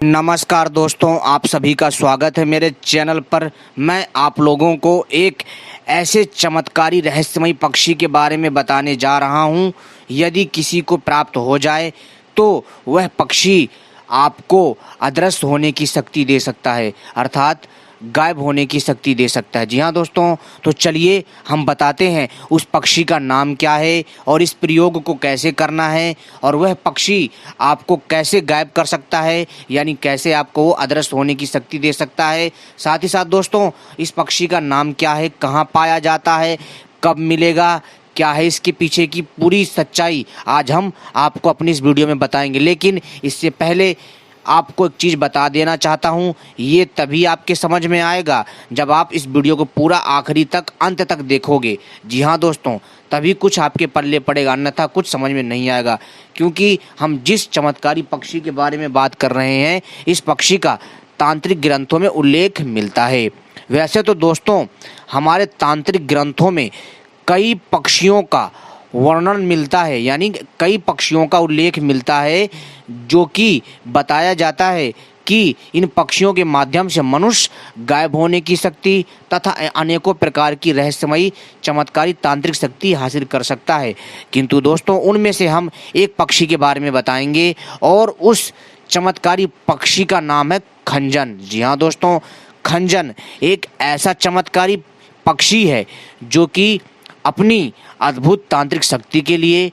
नमस्कार दोस्तों, आप सभी का स्वागत है मेरे चैनल पर। मैं आप लोगों को एक ऐसे चमत्कारी रहस्यमयी पक्षी के बारे में बताने जा रहा हूं। यदि किसी को प्राप्त हो जाए तो वह पक्षी आपको अदृश्य होने की शक्ति दे सकता है, अर्थात गायब होने की शक्ति दे सकता है। जी हाँ दोस्तों, तो चलिए हम बताते हैं उस पक्षी का नाम क्या है और इस प्रयोग को कैसे करना है और वह पक्षी आपको कैसे गायब कर सकता है, यानी कैसे आपको वो अदृश्य होने की शक्ति दे सकता है। साथ ही साथ दोस्तों, इस पक्षी का नाम क्या है, कहाँ पाया जाता है, कब मिलेगा, क्या है इसके पीछे की पूरी सच्चाई आज हम आपको अपनी इस वीडियो में बताएंगे। लेकिन इससे पहले आपको एक चीज़ बता देना चाहता हूँ, ये तभी आपके समझ में आएगा जब आप इस वीडियो को पूरा आखिरी तक अंत तक देखोगे। जी हाँ दोस्तों, तभी कुछ आपके पल्ले पड़ेगा, अन्यथा कुछ समझ में नहीं आएगा। क्योंकि हम जिस चमत्कारी पक्षी के बारे में बात कर रहे हैं, इस पक्षी का तांत्रिक ग्रंथों में उल्लेख मिलता है। वैसे तो दोस्तों, हमारे तांत्रिक ग्रंथों में कई पक्षियों का वर्णन मिलता है, यानी कई पक्षियों का उल्लेख मिलता है, जो कि बताया जाता है कि इन पक्षियों के माध्यम से मनुष्य गायब होने की शक्ति तथा अनेकों प्रकार की रहस्यमयी चमत्कारी तांत्रिक शक्ति हासिल कर सकता है। किंतु दोस्तों, उनमें से हम एक पक्षी के बारे में बताएंगे और उस चमत्कारी पक्षी का नाम है खंजन। जी हाँ दोस्तों, खंजन एक ऐसा चमत्कारी पक्षी है जो कि अपनी अद्भुत तांत्रिक शक्ति के लिए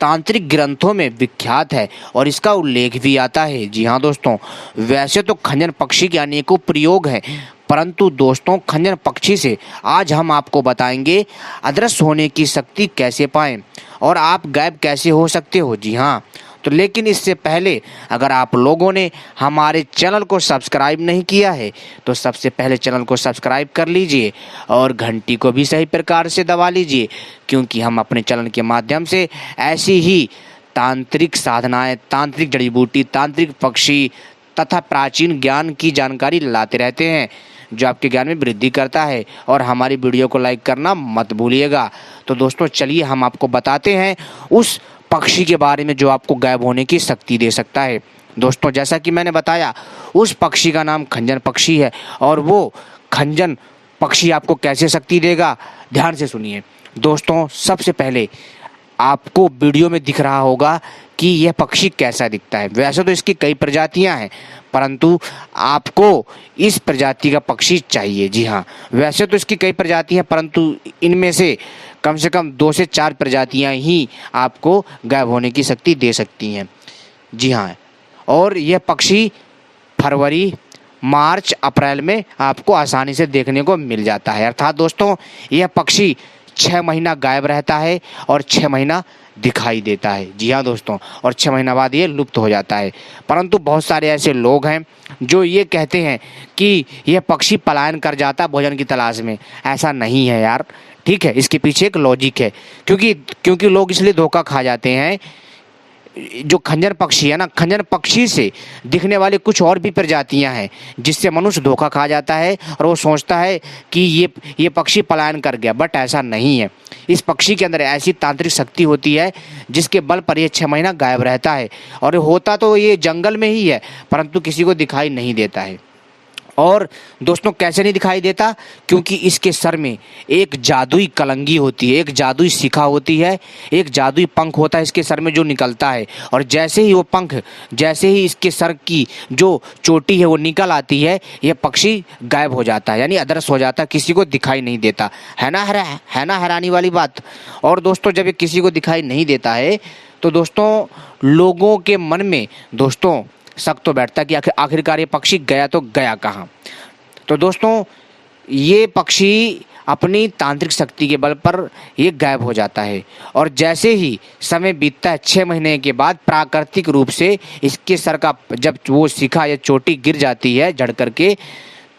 तांत्रिक ग्रंथों में विख्यात है और इसका उल्लेख भी आता है। जी हाँ दोस्तों, वैसे तो खंजन पक्षी के अनेकों प्रयोग हैं, परंतु दोस्तों खंजन पक्षी से आज हम आपको बताएंगे अदृश्य होने की शक्ति कैसे पाएं और आप गायब कैसे हो सकते हो। जी हाँ, तो लेकिन इससे पहले अगर आप लोगों ने हमारे चैनल को सब्सक्राइब नहीं किया है तो सबसे पहले चैनल को सब्सक्राइब कर लीजिए और घंटी को भी सही प्रकार से दबा लीजिए, क्योंकि हम अपने चैनल के माध्यम से ऐसी ही तांत्रिक साधनाएं, तांत्रिक जड़ी बूटी, तांत्रिक पक्षी तथा प्राचीन ज्ञान की जानकारी लाते रहते हैं, जो आपके ज्ञान में वृद्धि करता है। और हमारी वीडियो को लाइक करना मत भूलिएगा। तो दोस्तों चलिए हम आपको बताते हैं उस पक्षी के बारे में जो आपको गायब होने की शक्ति दे सकता है। दोस्तों जैसा कि मैंने बताया, उस पक्षी का नाम खंजन पक्षी है और वो खंजन पक्षी आपको कैसे शक्ति देगा, ध्यान से सुनिए। दोस्तों सबसे पहले आपको वीडियो में दिख रहा होगा कि यह पक्षी कैसा दिखता है। वैसे तो इसकी कई प्रजातियां हैं, परंतु आपको इस प्रजाति का पक्षी चाहिए। जी हाँ, वैसे तो इसकी कई प्रजाति हैं, परंतु इनमें से कम 2 से 4 प्रजातियां ही आपको गायब होने की शक्ति दे सकती हैं। जी हाँ, और यह पक्षी फरवरी, मार्च, अप्रैल में आपको आसानी से देखने को मिल जाता है। अर्थात दोस्तों यह पक्षी 6 महीना गायब रहता है और 6 महीना दिखाई देता है। जी हाँ दोस्तों, और 6 महीना बाद ये लुप्त हो जाता है। परंतु बहुत सारे ऐसे लोग हैं जो ये कहते हैं कि यह पक्षी पलायन कर जाता भोजन की तलाश में। ऐसा नहीं है यार, ठीक है, इसके पीछे एक लॉजिक है। क्योंकि लोग इसलिए धोखा खा जाते हैं। जो खंजर पक्षी है ना, खंजर पक्षी से दिखने वाले कुछ और भी प्रजातियां हैं जिससे मनुष्य धोखा खा जाता है और वो सोचता है कि ये पक्षी पलायन कर गया, बट ऐसा नहीं है। इस पक्षी के अंदर ऐसी तांत्रिक शक्ति होती है जिसके बल पर ये 6 महीना गायब रहता है और होता तो ये जंगल में ही है, परंतु किसी को दिखाई नहीं देता है। और दोस्तों कैसे नहीं दिखाई देता, क्योंकि इसके सर में एक जादुई कलंगी होती है, एक जादुई शिखा होती है, एक जादुई पंख होता है इसके सर में जो निकलता है। और जैसे ही वो पंख, जैसे ही इसके सर की जो चोटी है वो निकल आती है, यह पक्षी गायब हो जाता है, यानी अदृश्य हो जाता है, किसी को दिखाई नहीं देता। है ना हैरानी वाली बात। और दोस्तों जब ये किसी को दिखाई नहीं देता है तो दोस्तों लोगों के मन में दोस्तों शक तो बैठता कि आखिरकार ये पक्षी गया तो गया कहाँ। तो दोस्तों ये पक्षी अपनी तांत्रिक शक्ति के बल पर ये गायब हो जाता है और जैसे ही समय बीतता है 6 महीने के बाद प्राकृतिक रूप से इसके सर का जब वो शिखा या चोटी गिर जाती है झड़ करके,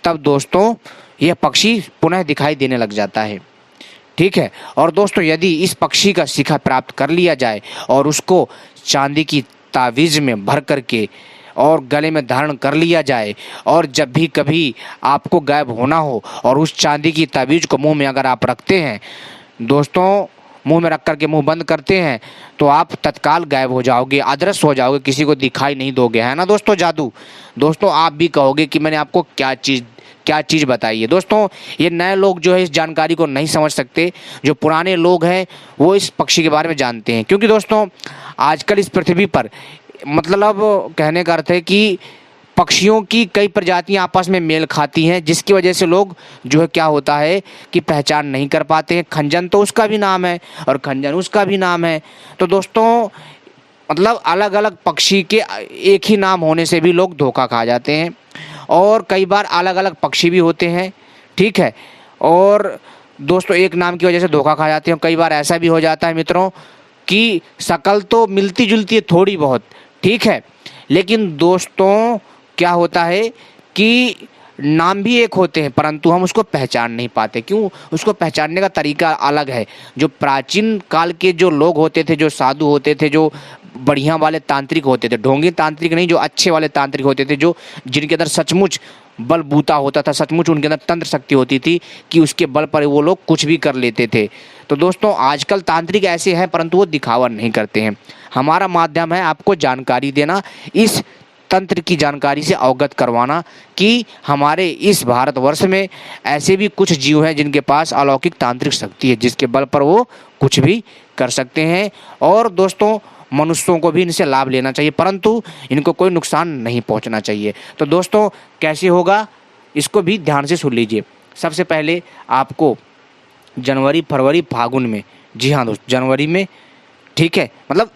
तब दोस्तों यह पक्षी पुनः दिखाई देने लग जाता है। ठीक है, और दोस्तों यदि इस पक्षी का शिखा प्राप्त कर लिया जाए और उसको चांदी की तावीज़ में भर करके और गले में धारण कर लिया जाए और जब भी कभी आपको गायब होना हो और उस चांदी की तावीज़ को मुंह में अगर आप रखते हैं दोस्तों, मुंह में रख करके मुंह बंद करते हैं तो आप तत्काल गायब हो जाओगे, अदृश्य हो जाओगे, किसी को दिखाई नहीं दोगे, है ना दोस्तों जादू। दोस्तों आप भी कहोगे कि मैंने आपको क्या चीज़ बताई है। दोस्तों ये नए लोग जो है इस जानकारी को नहीं समझ सकते, जो पुराने लोग हैं वो इस पक्षी के बारे में जानते हैं। क्योंकि दोस्तों आजकल इस पृथ्वी पर मतलब कहने का अर्थ है कि पक्षियों की कई प्रजातियां आपस में मेल खाती हैं, जिसकी वजह से लोग जो है क्या होता है कि पहचान नहीं कर पाते हैं। खंजन तो उसका भी नाम है और खंजन उसका भी नाम है। तो दोस्तों मतलब अलग अलग पक्षी के एक ही नाम होने से भी लोग धोखा खा जाते हैं, और कई बार अलग अलग पक्षी भी होते हैं, ठीक है। और दोस्तों एक नाम की वजह से धोखा खा जाते हैं। कई बार ऐसा भी हो जाता है मित्रों कि शक्ल तो मिलती जुलती है थोड़ी बहुत, ठीक है, लेकिन दोस्तों क्या होता है कि नाम भी एक होते हैं परंतु हम उसको पहचान नहीं पाते। क्यों? उसको पहचानने का तरीका अलग है। जो प्राचीन काल के जो लोग होते थे, जो साधु होते थे, जो बढ़िया वाले तांत्रिक होते थे, ढोंगी तांत्रिक नहीं, जो अच्छे वाले तांत्रिक होते थे, जो जिनके अंदर सचमुच बलबूता होता था, सचमुच उनके अंदर तंत्र शक्ति होती थी कि उसके बल पर वो लोग कुछ भी कर लेते थे। तो दोस्तों आजकल तांत्रिक ऐसे हैं परंतु वो दिखावा नहीं करते हैं। हमारा माध्यम है आपको जानकारी देना, इस तंत्र की जानकारी से अवगत करवाना कि हमारे इस भारतवर्ष में ऐसे भी कुछ जीव हैं जिनके पास अलौकिक तांत्रिक शक्ति है, जिसके बल पर वो कुछ भी कर सकते हैं। और दोस्तों मनुष्यों को भी इनसे लाभ लेना चाहिए परंतु इनको कोई नुकसान नहीं पहुंचना चाहिए। तो दोस्तों कैसे होगा इसको भी ध्यान से सुन लीजिए। सबसे पहले आपको जनवरी फरवरी फागुन में, जी हाँ दोस्त जनवरी में, ठीक है, मतलब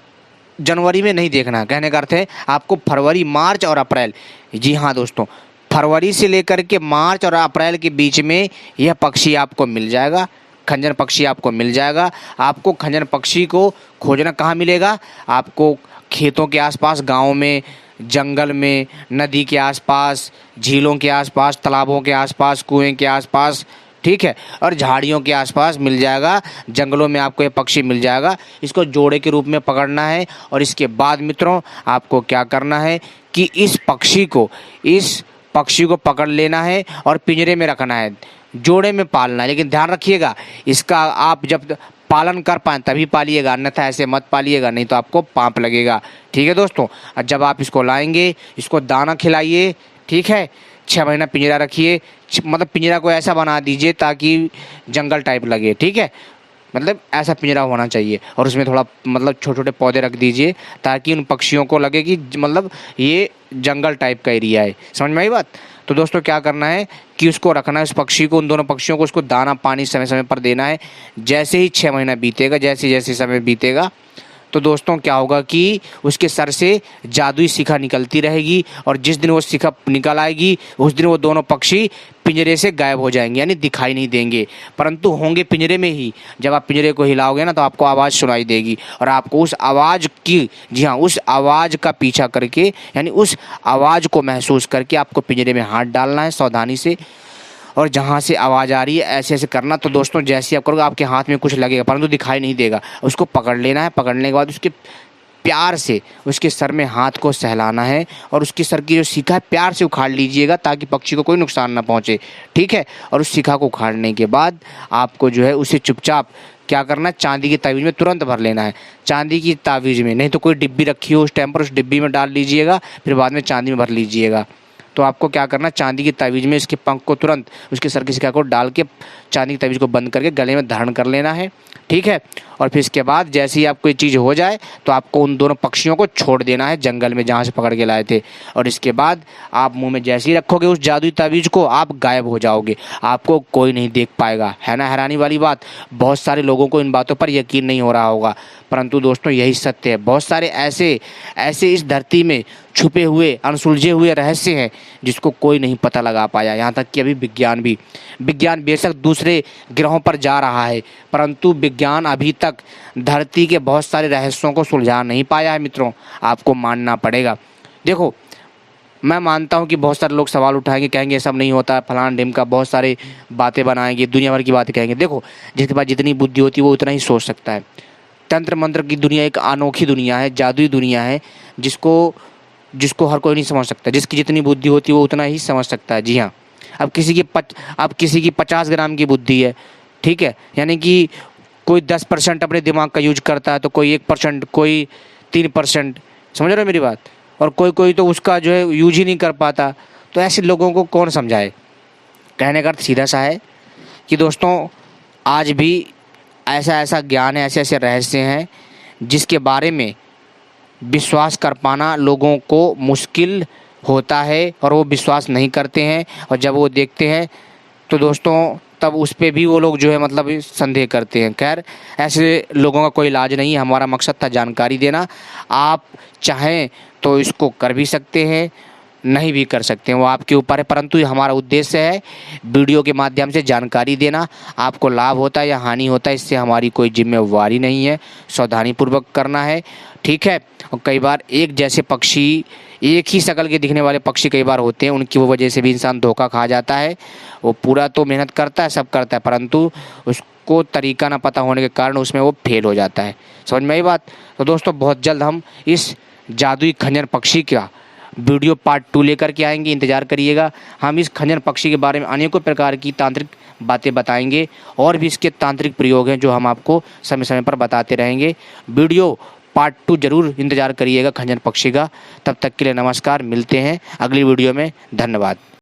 जनवरी में नहीं देखना, कहने का अर्थ है आपको फरवरी मार्च और अप्रैल, जी हाँ दोस्तों फरवरी से लेकर के मार्च और अप्रैल के बीच में यह पक्षी आपको मिल जाएगा, खंजन पक्षी आपको मिल जाएगा। आपको खंजन पक्षी को खोजना कहाँ मिलेगा? आपको खेतों के आसपास, गाँव में, जंगल में, नदी के आसपास, झीलों के आसपास, तालाबों के आसपास, कुएं के आसपास, ठीक है, और झाड़ियों के आसपास मिल जाएगा, जंगलों में आपको ये पक्षी मिल जाएगा। इसको जोड़े के रूप में पकड़ना है और इसके बाद मित्रों आपको क्या करना है कि इस पक्षी को पकड़ लेना है और पिंजरे में रखना है, जोड़े में पालना है। लेकिन ध्यान रखिएगा इसका आप जब पालन कर पाएँ तभी पालिएगा, अन्यथा ऐसे मत पालिएगा, नहीं तो आपको पाप लगेगा, ठीक है दोस्तों। और जब आप इसको लाएंगे इसको दाना खिलाइए, ठीक है, 6 महीना पिंजरा रखिए, मतलब पिंजरा को ऐसा बना दीजिए ताकि जंगल टाइप लगे, ठीक है, मतलब ऐसा पिंजरा होना चाहिए। और उसमें थोड़ा मतलब छोटे छोटे पौधे रख दीजिए ताकि उन पक्षियों को लगे कि मतलब ये जंगल टाइप का एरिया है। समझ में आई बात? तो दोस्तों क्या करना है कि उसको रखना है, उस पक्षी को, उन दोनों पक्षियों को उसको दाना पानी समय समय पर देना है। जैसे ही 6 महीना बीतेगा, जैसे जैसे समय बीतेगा तो दोस्तों क्या होगा कि उसके सर से जादुई शिखा निकलती रहेगी और जिस दिन वो शिखा निकल आएगी उस दिन वो दोनों पक्षी पिंजरे से गायब हो जाएंगे, यानी दिखाई नहीं देंगे, परंतु होंगे पिंजरे में ही। जब आप पिंजरे को हिलाओगे ना तो आपको आवाज़ सुनाई देगी और आपको उस आवाज़ की, जी हाँ, उस आवाज़ का पीछा करके, यानी उस आवाज़ को महसूस करके आपको पिंजरे में हाथ डालना है सावधानी से, और जहाँ से आवाज़ आ रही है ऐसे ऐसे करना। तो दोस्तों जैसे आप करोगे आपके हाथ में कुछ लगेगा परंतु दिखाई नहीं देगा, उसको पकड़ लेना है। पकड़ने के बाद उसके प्यार से उसके सर में हाथ को सहलाना है और उसके सर की जो शिखा है प्यार से उखाड़ लीजिएगा ताकि पक्षी को कोई नुकसान ना पहुँचे, ठीक है। और उस शिखा को उखाड़ने के बाद आपको जो है उसे चुपचाप क्या करना है, चांदी की तावीज़ में तुरंत भर लेना है। चांदी की तावीज़ में, नहीं तो कोई डिब्बी रखी हो उस टाइम पर, उस डिब्बी में डाल लीजिएगा, फिर बाद में चांदी में भर लीजिएगा। तो आपको क्या करना है, चांदी की तावीज़ में इसके पंख को तुरंत उसके सर की शिखा को डाल के चांदी की तावीज़ को बंद करके गले में धारण कर लेना है, ठीक है। और फिर इसके बाद जैसे ही आपको ये चीज़ हो जाए तो आपको उन दोनों पक्षियों को छोड़ देना है जंगल में जहाँ से पकड़ के लाए थे। और इसके बाद आप मुंह में जैसे ही रखोगे उस जादुई तावीज़ को आप गायब हो जाओगे, आपको कोई नहीं देख पाएगा, है ना हैरानी वाली बात। बहुत सारे लोगों को इन बातों पर यकीन नहीं हो रहा होगा परंतु दोस्तों यही सत्य है। बहुत सारे ऐसे इस धरती में छुपे हुए अनसुलझे हुए रहस्य हैं जिसको कोई नहीं पता लगा पाया। यहाँ तक कि अभी विज्ञान बेशक दूसरे ग्रहों पर जा रहा है परंतु विज्ञान अभी तक धरती के बहुत सारे रहस्यों को सुलझा नहीं पाया है मित्रों, आपको मानना पड़ेगा। देखो मैं मानता हूँ कि बहुत सारे लोग सवाल उठाएंगे, कहेंगे ये सब नहीं होता, फलान ढिम का बहुत सारे बातें बनाएंगे, दुनिया भर की बातें कहेंगे। देखो जिसके पास जितनी बुद्धि होती है वो उतना ही सोच सकता है। तंत्र मंत्र की दुनिया एक अनोखी दुनिया है, जादुई दुनिया है जिसको हर कोई नहीं समझ सकता। जिसकी जितनी बुद्धि होती है वो उतना ही समझ सकता है। जी हाँ, अब किसी की 50 ग्राम की बुद्धि है, ठीक है, यानी कि कोई 10% अपने दिमाग का यूज करता है, तो कोई 1%, कोई 3%, समझ रहे हो मेरी बात। और कोई कोई तो उसका जो है यूज ही नहीं कर पाता। तो ऐसे लोगों को कौन समझाए। कहने का अर्थ सीधा सा है कि दोस्तों आज भी ऐसा ऐसा ज्ञान है, ऐसे ऐसे रहस्य हैं जिसके बारे में विश्वास कर पाना लोगों को मुश्किल होता है और वो विश्वास नहीं करते हैं। और जब वो देखते हैं तो दोस्तों तब उस पे भी वो लोग जो है मतलब संदेह करते हैं। खैर, ऐसे लोगों का कोई इलाज नहीं है। हमारा मकसद था जानकारी देना। आप चाहें तो इसको कर भी सकते हैं, नहीं भी कर सकते हैं, वो आपके ऊपर है। परंतु ये हमारा उद्देश्य है वीडियो के माध्यम से जानकारी देना। आपको लाभ होता है या हानि होता है, इससे हमारी कोई जिम्मेवारी नहीं है। सावधानीपूर्वक करना है, ठीक है। और कई बार एक जैसे पक्षी, एक ही शक्ल के दिखने वाले पक्षी कई बार होते हैं, उनकी वो वजह से भी इंसान धोखा खा जाता है। वो पूरा तो मेहनत करता है, सब करता है, परंतु उसको तरीका ना पता होने के कारण उसमें वो फेल हो जाता है। समझ में आई बात। तो दोस्तों बहुत जल्द हम इस जादुई खंजर पक्षी का वीडियो पार्ट 2 लेकर के आएंगे, इंतज़ार करिएगा। हम इस खंजर पक्षी के बारे में अनेकों प्रकार की तांत्रिक बातें बताएंगे और भी इसके तांत्रिक प्रयोग हैं जो हम आपको समय समय पर बताते रहेंगे। वीडियो पार्ट 2 जरूर इंतज़ार करिएगा खंजर पक्षी का। तब तक के लिए नमस्कार, मिलते हैं अगली वीडियो में। धन्यवाद।